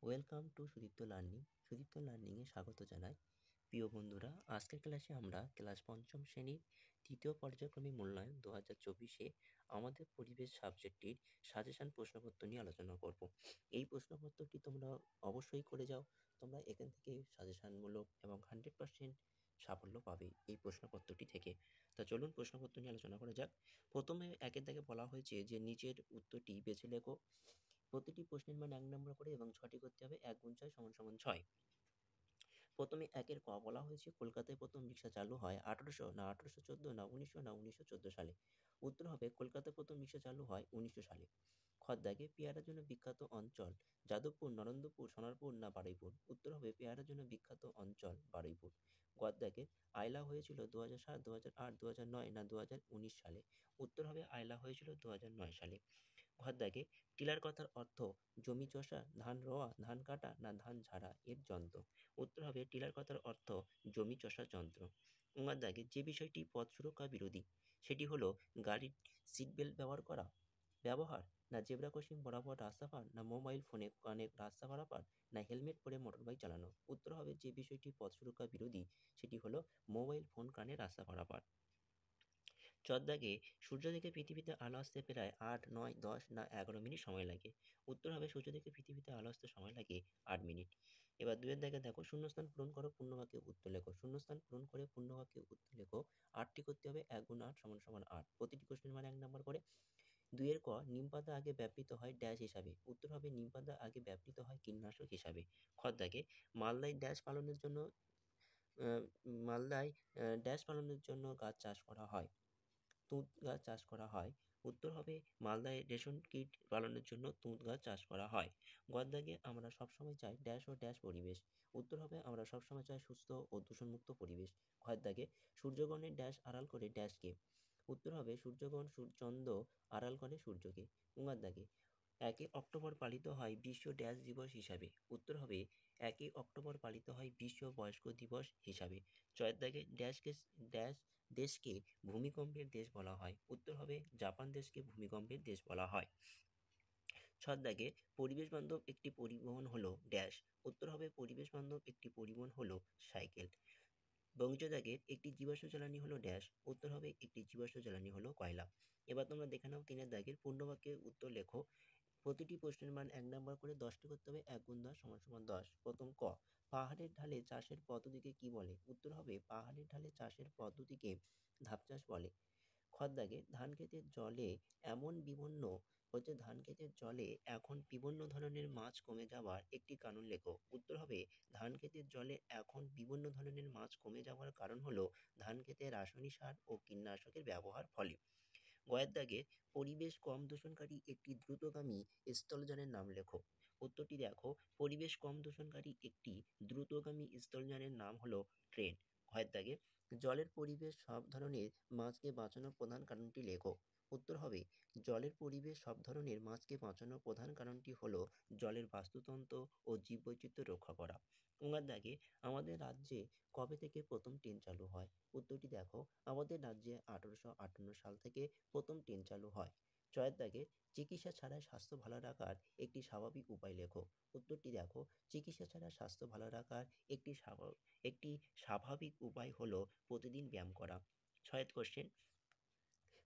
Welcome to Sudipta learning. সুদীপ্ত লার্নিংয়ে স্বাগত জানাই। প্রিয় বন্ধুরা, আজকের ক্লাসে আমরা ক্লাস পঞ্চম শ্রেণীর তৃতীয় পর্যায়ক্রমিক মূল্যায়ন 2024-এ আমাদের পরিবেশ সাবজেক্টটির সাজেশন প্রশ্নপত্র নিয়ে আলোচনা করব। এই প্রশ্নপত্রটি তোমরা অবশ্যই করে যাও। তোমরা এখান থেকে সাজেশনমূলক এবং 100% সাফল্য পাবে এই প্রশ্নপত্রটি থেকে। তা চলুন প্রশ্নপত্র নিয়ে আলোচনা করা যাক। প্রথমে একের দাগে বলা হয়েছে যে নিচের উত্তরটি বেছে লেখো। প্রতিটি প্রশ্নের মান 1 নম্বর করে এবং 6টি করতে হবে। 1 গুণ 6 = 6। প্রথমে একের ক বলা হয়েছে কলকাতায় প্রথম রিক্সা চালু হয় 1800 না 1814 না 1900 না 1914 সালে। উত্তর হবে কলকাতায় প্রথম রিক্সা চালু হয় 1900 সালে। খর দাগে পেয়ারার জন্য বিখ্যাত অঞ্চল যাদবপুর, নরেন্দ্রপুর, সোনারপুর না বারুইপুর। উত্তর হবে পেয়ারার জন্য বিখ্যাত অঞ্চল বারুইপুর। গর দাগে আইলা হয়েছিল 2007, 2008, 2009 না 2019 সালে। উত্তর হবে আইলা হয়েছিল 2009 সালে। ঘর দাগে টিলার কথার অর্থ জমি চষা, ধান রোয়া, ধান কাটা না ধান ঝাড়া এর যন্ত্র। উত্তর হবে টিলার কথার অর্থ জমি চষা যন্ত্র। উঙার দাগে যে বিষয়টি পথ সুরক্ষা বিরোধী সেটি হলো গাড়ির সিট বেল্ট ব্যবহার না জেব্রা ক্রসিং বরাবর রাস্তা পার না মোবাইল ফোনে কানে রাস্তা পারাপার না হেলমেট পরে মোটরবাইক চালানো। উত্তর হবে যে বিষয়টি পথ সুরক্ষা বিরোধী সেটি হলো মোবাইল ফোন কানে রাস্তা পারাপার। চদ্দাগে সূর্য থেকে পৃথিবীতে আলো আসতে প্রায় 8, 9, 10 না 11 মিনিট সময় লাগে। উত্তর হবে সূর্য থেকে পৃথিবীতে আলো আসতে সময় লাগে 8 মিনিট। এবার দুয়ের দাগে দেখো শূন্যস্থান পূরণ করো, পূর্ণবাক্যে উত্তর লেখো। শূন্যস্থান পূরণ করে পূর্ণবাক্যে উত্তর লেখো। 8টি করতে হবে। 1 গুণ 8 = 8। প্রতিটি প্রশ্নের মান 1 নম্বর করে। দুইয়ের ক নিম পাতা আগে ব্যবহৃত হয় ড্যাশ হিসাবে। উত্তর হবে নিম পাতা আগে ব্যবহৃত হয় কীটনাশক হিসাবে। খর দাগে মালদায় ড্যাশ পালনের জন্য ড্যাশ পালনের জন্য গাছ চাষ করা হয়। তুঁত গাছ চাষ করা হয়। উত্তর হবে মালদায় রেশন কীট পালনের জন্য তুঁত গাছ চাষ করা হয়। গর দাগে আমরা সবসময় চাই ড্যাশ ও ড্যাশ পরিবেশ। উত্তর হবে আমরা সবসময় চাই সুস্থ ও দূষণমুক্ত পরিবেশ। ঘর দাগে সূর্যগ্রহণের ড্যাশ আড়াল করে ড্যাশকে। উত্তর হবে সূর্যগ্রহণ চন্দ্র আড়াল করে সূর্যকে। উঙার দাগে 1 অক্টোবর পালিত হয় বিশ্ব ড্যাশ দিবস হিসাবে। উত্তর হবে 1 অক্টোবর পালিত হয় বিশ্ব বয়স্ক দিবস হিসাবে। ছয়ের দাগে ড্যাশ দেশকে ভূমিকম্পের দেশ বলা হয়। উত্তর হবে জাপান দেশকে ভূমিকম্পের দেশ বলা হয়। ছয়ের দাগে পরিবেশ বান্ধব একটি পরিবহন হলো ড্যাশ। উত্তর হবে পরিবেশ বান্ধব একটি পরিবহন হলো সাইকেল। বংশ দাগের একটি জীবাশ্ম জ্বালানি হলো ড্যাশ। উত্তর হবে একটি জীবাশ্ম জ্বালানি হলো কয়লা। এবার তোমরা দেখে নাও 3-এর দাগের পূর্ণবাক্যে উত্তর লেখো। প্রতিটি প্রশ্নের মান 1 নম্বর করে। 10টি করতে হবে। 1 গুণ 10 = 10। প্রথম ক পাহাড়ের ঢালে চাষের পদ্ধতিকে কি বলে? উত্তর হবে পাহাড়ের ঢালে চাষের পদ্ধতিকে ধাপ চাষ বলে। খর দাগে ধান ক্ষেতের জলে এখন বিভিন্ন ধরনের মাছ কমে যাওয়ার একটি কারণ লেখো। উত্তর হবে ধান ক্ষেতের জলে এখন বিভিন্ন ধরনের মাছ কমে যাওয়ার কারণ হলো ধান ক্ষেতে রাসায়নিক সার ও কীটনাশকের ব্যবহার ফলে। গয়ের দাগে পরিবেশ কম দূষণকারী একটি দ্রুতগামী স্থলযানের নাম লেখো। উত্তরটি দেখো পরিবেশ কম দূষণকারী একটি দ্রুতগামী স্থলযানের নাম হলো ট্রেন। ঘয়ের দাগে জলের পরিবেশ সব ধরনের মাছকে বাঁচানোর প্রধান কারণটি লেখো। উত্তর হবে জলের পরিবেশ সব ধরনের মাছকে বাঁচানোর প্রধান কারণটি হলো জলের বাস্তুতন্ত্র ও জীববৈচিত্র্য রক্ষা করা। উঙার দাগে আমাদের রাজ্যে কবে থেকে প্রথম ট্রেন চালু হয়? উত্তরটি দেখো আমাদের রাজ্যে 1858 সাল থেকে প্রথম ট্রেন চালু হয়। ছয়ের দাগে চিকিৎসা ছাড়া স্বাস্থ্য ভালো রাখার একটি স্বাভাবিক উপায় লেখো। উত্তরটি দেখো চিকিৎসা ছাড়া স্বাস্থ্য ভালো রাখার একটি স্বাভাবিক উপায় হলো প্রতিদিন ব্যায়াম করা। 6th কোশ্চেন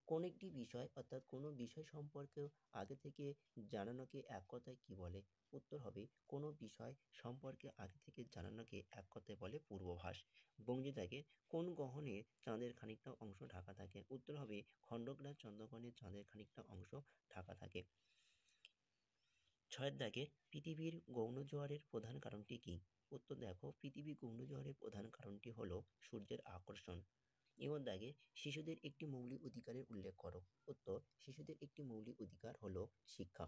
কোন একটি বিষয় অর্থাৎ কোনো বিষয় সম্পর্কে আগে থেকে জানানোকে এক কথায় কি বলে? উত্তর হবে কোনো বিষয় সম্পর্কে আগে থেকে জানানোকে এক কথায় বলে পূর্বাভাস। বঙ্গি দাগে কোন গ্রহণে চাঁদের খানিকটা অংশ ঢাকা থাকে? উত্তর হবে খণ্ডগ্রাস চন্দ্রগ্রহণে চাঁদের খানিকটা অংশ ঢাকা থাকে। 6-এর দাগে পৃথিবীর গৌণ জোয়ারের প্রধান কারণটি কি? উত্তর দেখো পৃথিবীর গৌণ জোয়ারের প্রধান কারণটি হলো সূর্যের আকর্ষণ। এবার দাগে শিশুদের একটি মৌলিক অধিকারের উল্লেখ করো। উত্তর শিশুদের একটি মৌলিক অধিকার হলো শিক্ষা।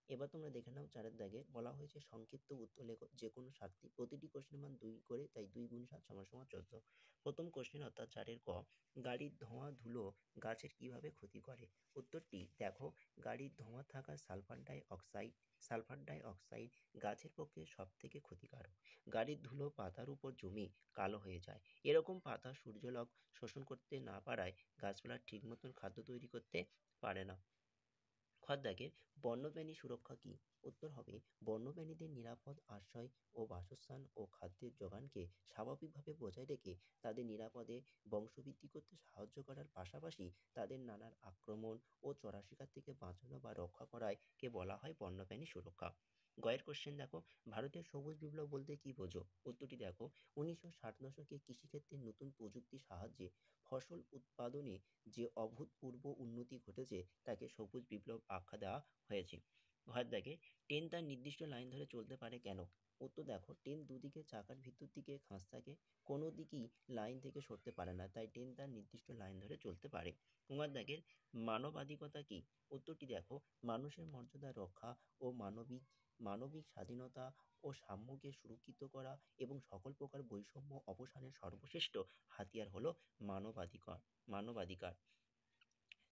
এবার তোমরা দেখে নাও 4-এর দাগে বলা হয়েছে সংক্ষিপ্ত উত্তর লেখো যে কোনো 7টি। প্রতিটি কোশ্চেনের মান 2 করে, তাই 2 গুণ 7 = 14। প্রথম কোশ্চেন অর্থাৎ 4-এর ক গাড়ির ধোঁয়া ধুলো গাছের কিভাবে ক্ষতি করে? উত্তরটি দেখো গাড়ির ধোঁয়া থাকা সালফার ডাই অক্সাইড গাছের পক্ষে সব থেকে ক্ষতিকারক। গাড়ির ধুলো পাতার উপর জমে কালো হয়ে যায়। এরকম পাতা সূর্যালোক শোষণ করতে না পারায় গাছপালা ঠিক মতন খাদ্য তৈরি করতে পারে না। খর দাগের বন্যপ্রাণী সুরক্ষা কি? উত্তর হবে বন্যপ্রাণীদের নিরাপদ আশ্রয় ও বাসস্থান ও খাদ্যের যোগানকে স্বাভাবিকভাবে বজায় রেখে তাদের নিরাপদে বংশবৃদ্ধি করতে সাহায্য করার পাশাপাশি তাদের নানান আক্রমণ ও চড়াশিকার থেকে বাঁচানো বা রক্ষা করায় কে বলা হয় বন্যপ্রাণী সুরক্ষা। গয়ের কোশ্চেন দেখো, ভারতের সবুজ বিপ্লব বলতে কি বোঝো? উত্তরটি দেখো, 1960 দশকে কৃষিক্ষেত্রে নতুন প্রযুক্তির সাহায্যে ফসল উৎপাদনে যে অভূতপূর্ব উন্নতি ঘটেছে তাকে সবুজ বিপ্লব আখ্যা দেওয়া হয়েছে। ঘর দেখে, ট্রেন তার নির্দিষ্ট লাইন ধরে চলতে পারে কেন? উত্তর দেখো, ট্রেন দুদিকে চাকার ভিতর দিকে খাঁজ থাকে, কোনো দিকই লাইন থেকে সরতে পারে না, তাই ট্রেন তার নির্দিষ্ট লাইন ধরে চলতে পারে। কুমার দাগের মানবাধিকতা কি? উত্তরটি দেখো, মানুষের মর্যাদা রক্ষা ও মানবিক স্বাধীনতা ও সাম্যকে সুরক্ষিত করা এবং সকল প্রকার বৈষম্য অবসানের সর্বশ্রেষ্ঠ হাতিয়ার হলো মানবাধিকার। মানবাধিকার।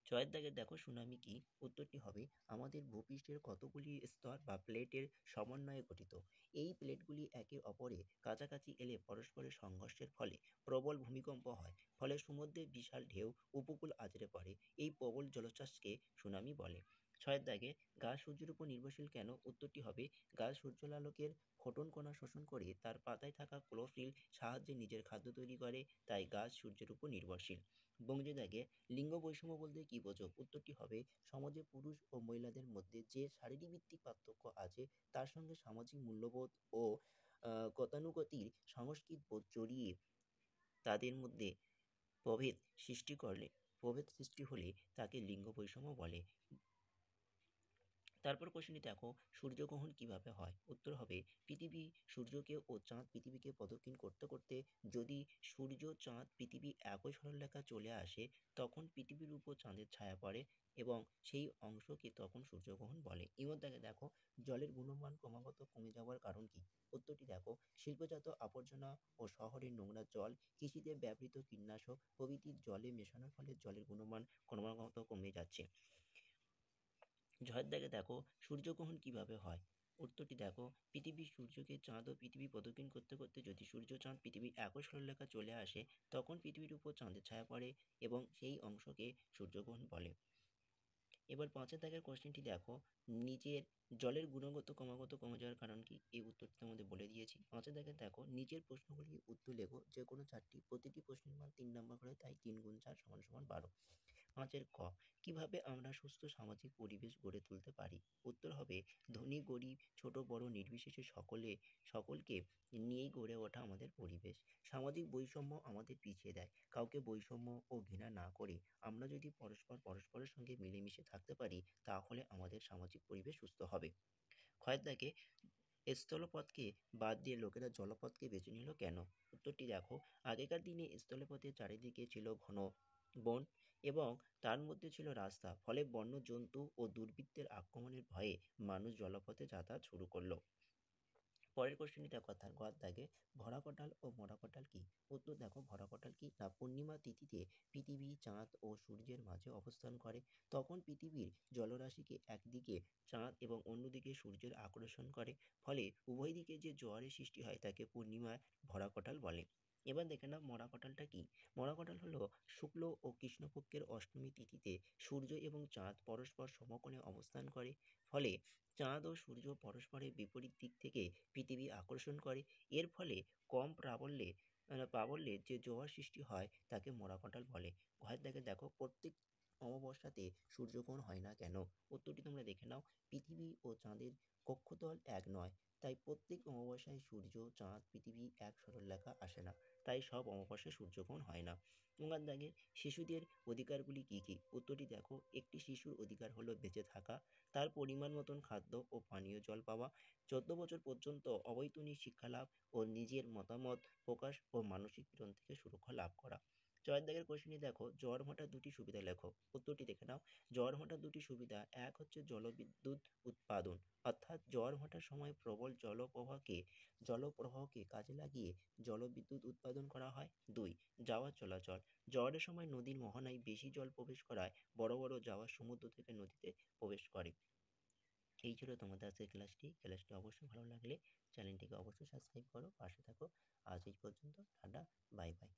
ছয়ের দাগের দেখো, সুনামি কি? উত্তরটি হবে আমাদের ভূপৃষ্ঠের কতগুলি স্তর বা প্লেটের সমন্বয়ে গঠিত। এই প্লেটগুলি একে অপরের কাছাকাছি এলে পরস্পরের সংঘর্ষের ফলে প্রবল ভূমিকম্প হয়, ফলে সমুদ্রের বিশাল ঢেউ উপকূল আঁচড়ে পড়ে। এই প্রবল জলোচ্ছ্বাসকে সুনামি বলে। ছয়ের দাগে, গাছ সূর্যের উপর নির্ভরশীল কেন? উত্তরটি হবে গাছ সূর্যালোকের ফোটন কণা শোষণ করে তার পাতায় থাকা ক্লোরোফিল সাহায্যে নিজের খাদ্য তৈরি করে, তাই গাছ সূর্যের উপর নির্ভরশীল। বঙ্গি দাগে, লিঙ্গ বৈষম্য বলতে কি বোঝো? উত্তরটি হবে সমাজে পুরুষ ও মহিলাদের মধ্যে যে শারীরিক ভিত্তিক পার্থক্য আছে তার সঙ্গে সামাজিক মূল্যবোধ ও গতানুগতিক সংস্কৃত বোধ জড়িয়ে তাদের মধ্যে প্রভেদ প্রভেদ সৃষ্টি হলে তাকে লিঙ্গ বৈষম্য বলে। তারপর কোশ্চেনটি দেখো, সূর্যগ্রহণ কিভাবে হয়? উত্তর হবে পৃথিবী সূর্যকে ও চাঁদ পৃথিবীকে প্রদক্ষিণ করতে করতে যদি সূর্য চাঁদ পৃথিবী একই সরলরেখায় চলে আসে তখন পৃথিবীর উপর চাঁদের ছায়া পড়ে এবং সেই অংশকে তখন সূর্যগ্রহণ বলে। ইমধ্যে দেখো, জলের গুণমান ক্রমাগত কমে যাওয়ার কারণ কি? উত্তরটি দেখো, শিল্পজাত আবর্জনা ও শহরের নোংরা জল, কৃষিতে ব্যবহৃত কীটনাশক প্রভৃতির জলে মেশানোর ফলে জলের গুণমান ক্রমাগত কমে যাচ্ছে। ঝড় দাগে দেখো, সূর্যগ্রহণ কিভাবে হয়? উত্তরটি দেখো, পৃথিবী সূর্যকে চাঁদ ও পৃথিবী প্রদক্ষিণ করতে করতে যদি সূর্য চাঁদ পৃথিবী একই সরলরেখায় চলে আসে তখন পৃথিবীর উপর চাঁদের ছায়া পড়ে এবং সেই অংশকে সূর্যগ্রহণ বলে। এবার 5 দাগের কোশ্চেনটি দেখো, নিচের জলের গুণগত ক্রমাগত কমে যাওয়ার কারণ কি? এই উত্তরটি তোমাদের বলে দিয়েছি। 5 দাগে দেখো, নিচের প্রশ্নগুলি উত্তর লেখো, যে কোনো চারটি, প্রতিটি প্রশ্নের মান 3 নম্বর করে, তাই 3 গুণ 4 সমান সমান 12। 5 ক, কিভাবে আমরা সুস্থ সামাজিক পরিবেশ গড়ে তুলতে পারি? উত্তর হবে ধনী গরিব ছোট বড় নির্বিশেষে সকলকে নিয়েই গড়ে ওঠা আমাদের পরিবেশ। সামাজিক বৈষম্য আমাদের পিছিয়ে দেয়। কাউকে বৈষম্য ও ঘৃণা না করে আমরা যদি পরস্পরের সঙ্গে মিলেমিশে থাকতে পারি তাহলে আমাদের সামাজিক পরিবেশ সুস্থ হবে। ক্ষয়ের দাগে, স্থলপথকে বাদ দিয়ে লোকেরা জলপথকে বেছে নিল কেন? উত্তরটি দেখো, আগেকার দিনে স্থলপথের চারিদিকে ছিল ঘন বন এবং তার মধ্যে ছিল রাস্তা, ফলে বন্য জন্তু ও দুর্বৃত্তের আক্রমণের ভয়ে মানুষ জলপথে যাতায়াত শুরু করলো। পরের কোশ্চেনটি দেখো, তার ঘর দাগে, ভরা কটাল ও মরা কটাল কি? উত্তর দেখো, ভরা কটাল কি না, পূর্ণিমা তিথিতে পৃথিবী চাঁদ ও সূর্যের মাঝে অবস্থান করে, তখন পৃথিবীর জলরাশিকে একদিকে চাঁদ এবং অন্যদিকে সূর্যের আকর্ষণ করে, ফলে উভয় দিকে যে জোয়ারের সৃষ্টি হয় তাকে পূর্ণিমার ভরা কটাল বলে। এবার দেখে নাও মরা কটালটা কি। মরা কটাল হলো শুক্ল ও কৃষ্ণপক্ষের অষ্টমী তিথিতে সূর্য এবং চাঁদ পরস্পর সমকোণে অবস্থান করে, ফলে চাঁদ ও সূর্য পরস্পরের বিপরীত দিক থেকে পৃথিবী আকর্ষণ করে। এর ফলে কম প্রাবল্যে যে জোয়ার সৃষ্টি হয় তাকে মরা কটাল বলে। ঘরের দাগে দেখো, প্রত্যেক অমাবস্যাতে সূর্যগ্রহণ হয় না কেন? উত্তরটি তোমরা দেখে নাও, পৃথিবী ও চাঁদের কক্ষতল এক নয়, তাই প্রত্যেক অমাবস্যায় সূর্য চাঁদ পৃথিবী এক সরলরেখা আসে না, তাই সব অমাবস্যায় সূর্যগ্রহণ হয় না। তোমার দাগে, শিশুদের অধিকারগুলি কি কি? উত্তরটি দেখো, একটি শিশুর অধিকার হলো বেঁচে থাকা, তার পরিমাণ মতন খাদ্য ও পানীয় জল পাওয়া, 14 বছর পর্যন্ত অবৈতনিক শিক্ষা লাভ ও নিজের মতামত প্রকাশ ও মানসিক পীড়ন থেকে সুরক্ষা লাভ করা। 4 দাগের কোশ্চেনটি দেখো, জোয়ার ভাটার দুটি সুবিধা লেখো। উত্তরটি দেখে নাও, জোয়ার ভাটার দুটি সুবিধা, এক হচ্ছে জলবিদ্যুৎ উৎপাদন, অর্থাৎ জোয়ার ভাটার সময় প্রবল জলপ্রবাহকে কাজে লাগিয়ে জলবিদ্যুৎ উৎপাদন করা হয়। 2, জাহাজ চলাচল, জোয়ারের সময় নদীর মোহনায় বেশি জল প্রবেশ করায় বড় বড় জাহাজ সমুদ্র থেকে নদীতে প্রবেশ করে। এই ছিল তোমাদের আজকের ক্লাসটি অবশ্যই ভালো লাগলে চ্যানেলটিকে অবশ্যই সাবস্ক্রাইব করো, পাশে থাকো। আজ এই পর্যন্ত, টাটা, বাই বাই।